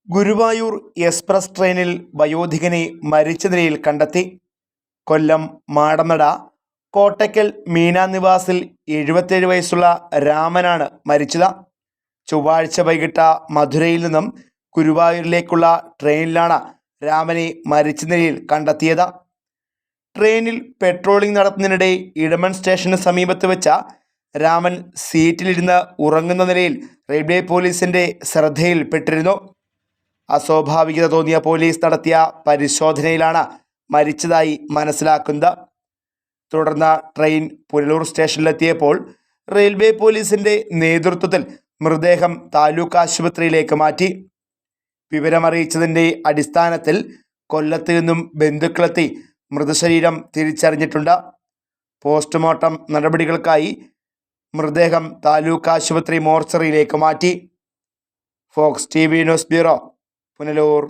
Guruvayur express ട്രെയിനിൽ വയോധികനെ മരിച്ച നിലയിൽ കണ്ടെത്തി. കൊല്ലം മാടമട കോട്ടയ്ക്കൽ മീന നിവാസിൽ 77 വയസ്സുള്ള രാമനാണ് മരിച്ചത്. ചൊവ്വാഴ്ച വൈകിട്ട് മധുരയിൽ നിന്നും ഗുരുവായൂരിലേക്കുള്ള ട്രെയിനിലാണ് രാമനെ മരിച്ച നിലയിൽ കണ്ടെത്തിയത്. ട്രെയിനിൽ പെട്രോളിംഗ് നടത്തുന്നതിനിടെ ഇടമൺ സ്റ്റേഷന് സമീപത്ത് വെച്ച രാമൻ സീറ്റിലിരുന്ന് ഉറങ്ങുന്ന നിലയിൽ റെയിൽവേ പോലീസിൻ്റെ ശ്രദ്ധയിൽപ്പെട്ടിരുന്നു. അസ്വാഭാവികത തോന്നിയ പോലീസ് നടത്തിയ പരിശോധനയിലാണ് മരിച്ചതായി മനസ്സിലാക്കുന്നത്. തുടർന്ന് ട്രെയിൻ പുനലൂർ സ്റ്റേഷനിലെത്തിയപ്പോൾ റെയിൽവേ പോലീസിൻ്റെ നേതൃത്വത്തിൽ മൃതദേഹം താലൂക്ക് ആശുപത്രിയിലേക്ക് മാറ്റി. വിവരമറിയിച്ചതിൻ്റെ അടിസ്ഥാനത്തിൽ കൊല്ലത്ത് നിന്നും ബന്ധുക്കളെത്തി മൃതശരീരം തിരിച്ചറിഞ്ഞിട്ടുണ്ട്. പോസ്റ്റ്മോർട്ടം നടപടികൾക്കായി മൃതദേഹം താലൂക്ക് ആശുപത്രി മോർച്ചറിയിലേക്ക് മാറ്റി. Fox TV news bureau, Punalur.